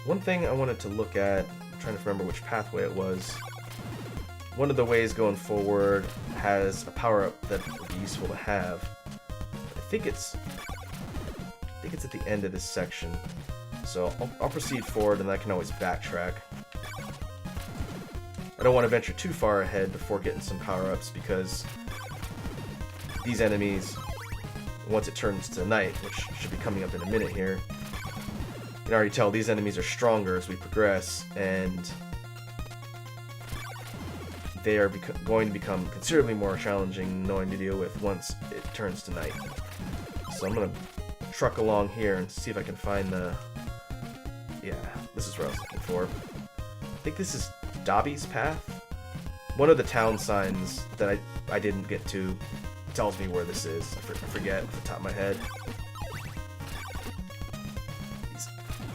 One thing I wanted to look at, I'm trying to remember which pathway it was. One of the ways going forward has a power-up that would be useful to have. I think it's at the end of this section. So I'll proceed forward and I can always backtrack. I don't want to venture too far ahead before getting some power-ups because these enemies, once it turns to night, which should be coming up in a minute here, you can already tell these enemies are stronger as we progress, and they are going to become considerably more challenging and annoying to deal with once it turns to night. So I'm going to truck along here and see if I can find the... Yeah, this is what I was looking for. I think this is Dobby's Path. One of the town signs that I didn't get to tells me where this is. I forget off the top of my head. These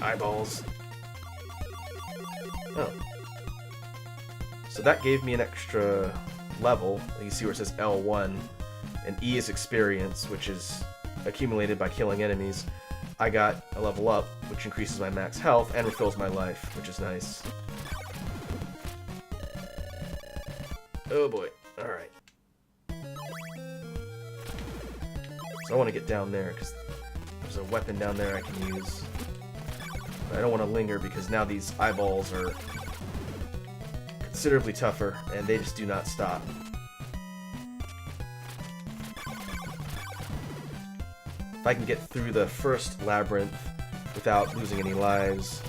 eyeballs. Oh. So that gave me an extra level. You see where it says L1, and E is experience, which is accumulated by killing enemies. I got a level up, which increases my max health and refills my life, which is nice. Oh boy. Alright. So I want to get down there, because there's a weapon down there I can use. But I don't want to linger, because now these eyeballs are considerably tougher, and they just do not stop. If I can get through the first labyrinth without losing any lives,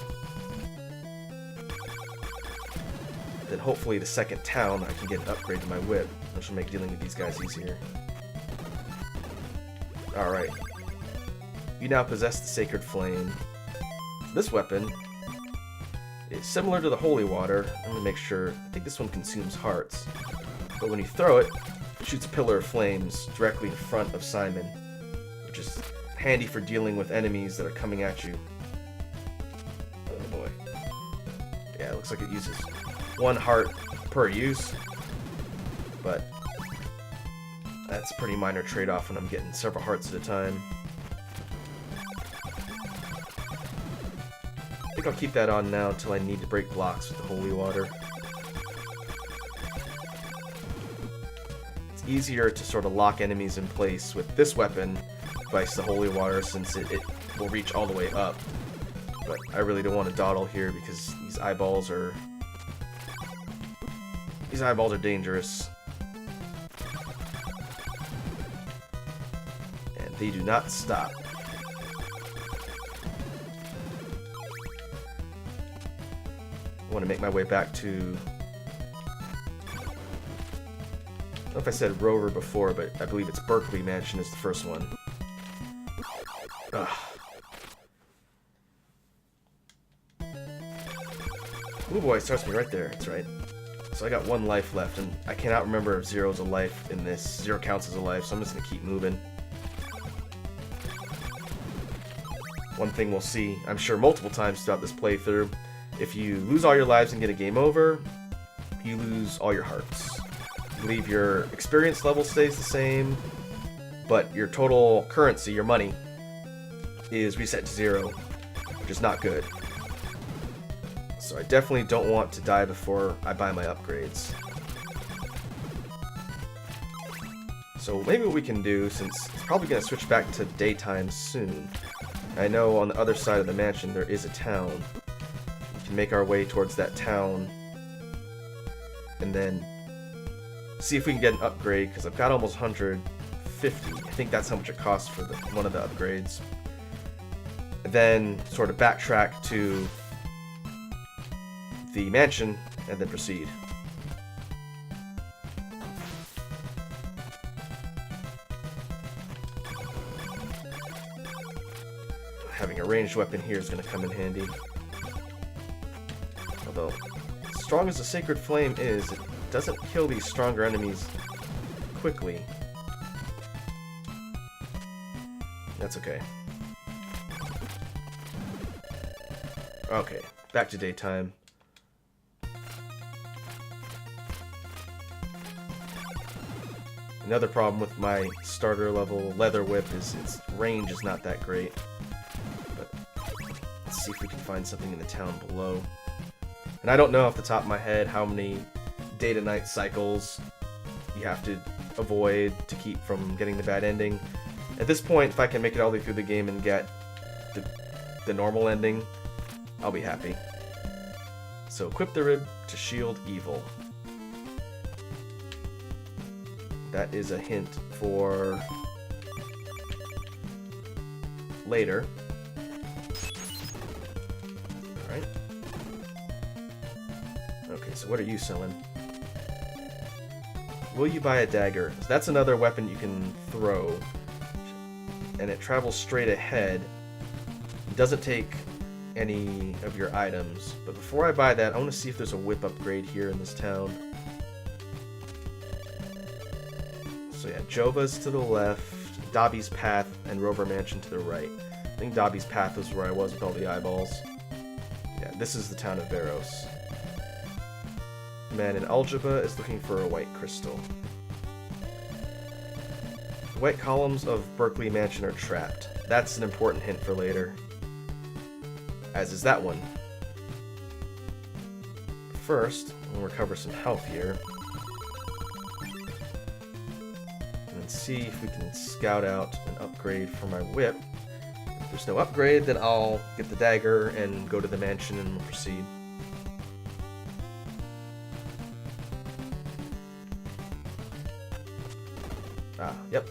then hopefully the second town I can get an upgrade to my whip, which will make dealing with these guys easier. Alright. You now possess the Sacred Flame. This weapon is similar to the Holy Water. I'm going to make sure. I think this one consumes hearts. But when you throw it, it shoots a pillar of flames directly in front of Simon, which is handy for dealing with enemies that are coming at you. Oh boy. Yeah, it looks like it uses 1 heart per use, but that's a pretty minor trade-off when I'm getting several hearts at a time. I think I'll keep that on now until I need to break blocks with the Holy Water. It's easier to sort of lock enemies in place with this weapon, vice the Holy Water, since it will reach all the way up. But I really don't want to dawdle here because these eyeballs are dangerous. And they do not stop. I want to make my way back to... I don't know if I said Rover before, but I believe it's Berkeley Mansion is the first one. Ugh. Ooh boy, it starts me right there. That's right. So I got 1 life left, and I cannot remember if 0's a life in this. 0 counts as a life, so I'm just going to keep moving. One thing we'll see, I'm sure multiple times throughout this playthrough, if you lose all your lives and get a game over, you lose all your hearts. I believe your experience level stays the same, but your total currency, your money, is reset to 0, which is not good. So I definitely don't want to die before I buy my upgrades. So maybe what we can do, since it's probably going to switch back to daytime soon. I know on the other side of the mansion there is a town. We can make our way towards that town and then see if we can get an upgrade, because I've got almost 150. I think that's how much it costs for one of the upgrades. And then sort of backtrack to the mansion and then proceed. Having a ranged weapon here is going to come in handy. Although, as strong as the Sacred Flame is, it doesn't kill these stronger enemies quickly. That's okay. Okay, back to daytime. Another problem with my starter level leather whip is its range is not that great. But Let's see if we can find something in the town below. And I don't know off the top of my head how many day to night cycles you have to avoid to keep from getting the bad ending. At this point, if I can make it all the way through the game and get the normal ending, I'll be happy. So equip the rib to shield evil. That is a hint for later. Alright. Okay, so what are you selling? Will you buy a dagger? So that's another weapon you can throw. And it travels straight ahead. It doesn't take any of your items. But before I buy that, I want to see if there's a whip upgrade here in this town. So yeah, Jova's to the left, Dobby's Path, and Rover Mansion to the right. I think Dobby's Path was where I was with all the eyeballs. Yeah, this is the town of Veros. The man in Aljaba is looking for a white crystal. The white columns of Berkeley Mansion are trapped. That's an important hint for later. As is that one. First, we'll recover some health here. And see if we can scout out an upgrade for my whip. If there's no upgrade, then I'll get the dagger and go to the mansion and we'll proceed. Yep.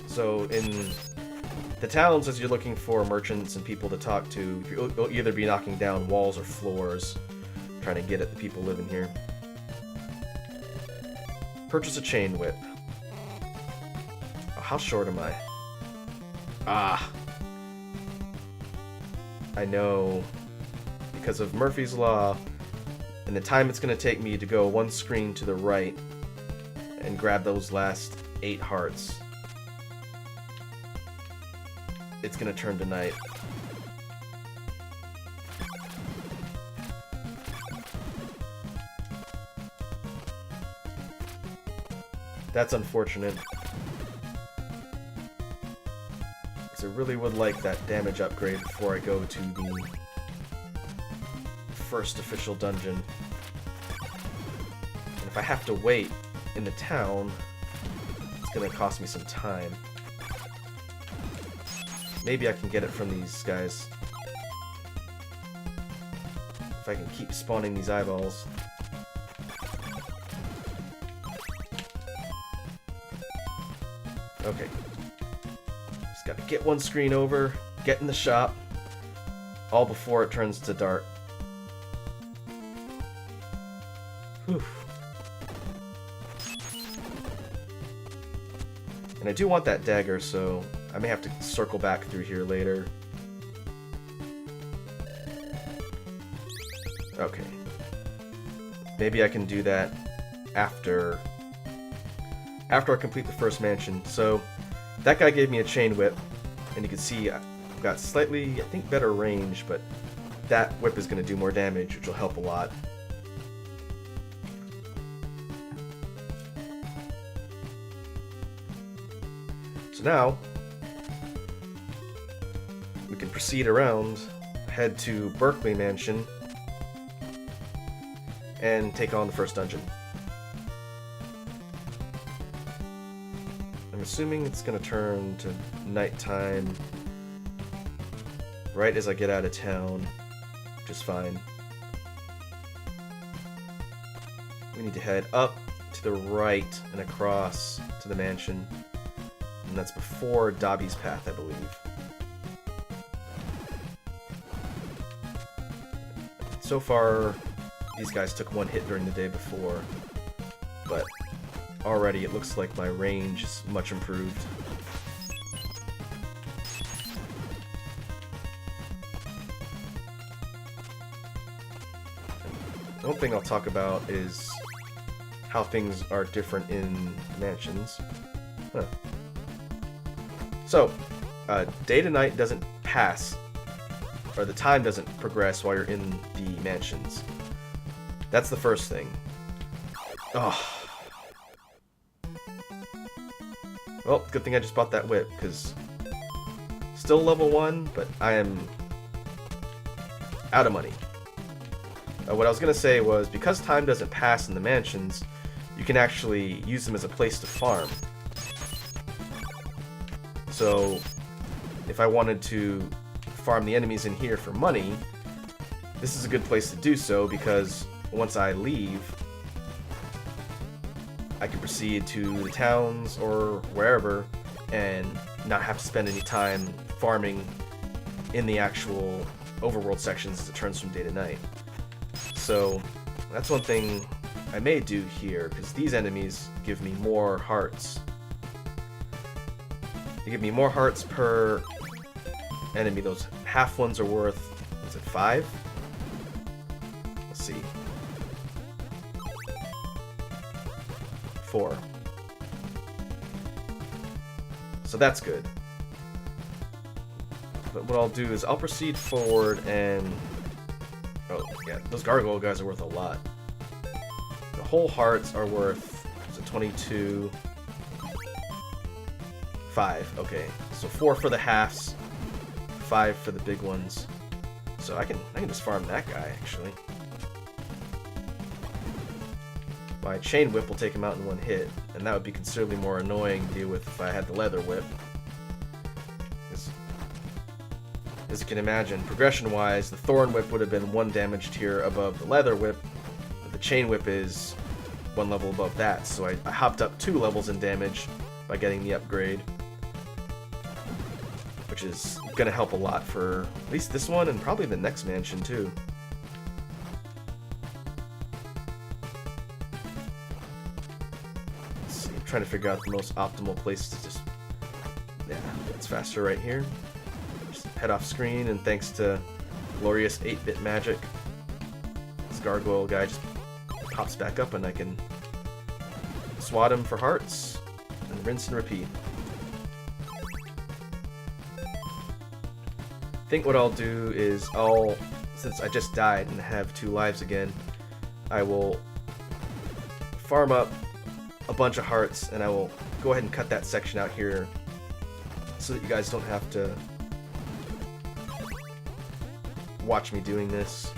So in the towns, as you're looking for merchants and people to talk to, you'll either be knocking down walls or floors, trying to get at the people living here. Purchase a chain whip. Oh, how short am I? Ah. I know. Because of Murphy's Law, and the time it's going to take me to go one screen to the right and grab those last 8 hearts, it's gonna turn to night. That's unfortunate. Because I really would like that damage upgrade before I go to the first official dungeon. And if I have to wait in the town, gonna cost me some time. Maybe I can get it from these guys. If I can keep spawning these eyeballs. Okay. Just gotta get one screen over, get in the shop, all before it turns to dark. Whew. And I do want that dagger, so I may have to circle back through here later. Okay. Maybe I can do that after I complete the first mansion. So, that guy gave me a chain whip, and you can see I've got slightly, I think, better range, but that whip is going to do more damage, which will help a lot. Now, we can proceed around, head to Berkeley Mansion, and take on the first dungeon. I'm assuming it's going to turn to nighttime right as I get out of town, which is fine. We need to head up to the right and across to the mansion. And that's before Dobby's Path, I believe. So far, these guys took one hit during the day before, but already it looks like my range is much improved. One thing I'll talk about is how things are different in mansions. Huh. So, day to night doesn't pass, or the time doesn't progress while you're in the mansions. That's the first thing. Oh. Well, good thing I just bought that whip, because still level 1, but I am out of money. What I was going to say was, because time doesn't pass in the mansions, you can actually use them as a place to farm. So, if I wanted to farm the enemies in here for money, this is a good place to do so, because once I leave, I can proceed to the towns or wherever and not have to spend any time farming in the actual overworld sections as it turns from day to night. So that's one thing I may do here, because these enemies give me more hearts. They give me more hearts per enemy. Those half ones are worth, is it 5? Let's see. 4. So that's good. But what I'll do is I'll proceed forward and... Oh, yeah, those gargoyle guys are worth a lot. The whole hearts are worth, is it 22? 5, okay. So 4 for the halves, 5 for the big ones. So I can just farm that guy, actually. My chain whip will take him out in one hit, and that would be considerably more annoying to deal with if I had the leather whip. As you can imagine, progression-wise, the thorn whip would have been 1 damage tier above the leather whip, but the chain whip is 1 level above that, so I hopped up 2 levels in damage by getting the upgrade, which is going to help a lot for at least this one and probably the next mansion too. Let's see, I'm trying to figure out the most optimal place to just... Yeah, it's faster right here. Just head off screen, and thanks to glorious 8-bit magic, this gargoyle guy just pops back up and I can swat him for hearts and rinse and repeat. I think what I'll do is since I just died and have 2 lives again, I will farm up a bunch of hearts, and I will go ahead and cut that section out here so that you guys don't have to watch me doing this.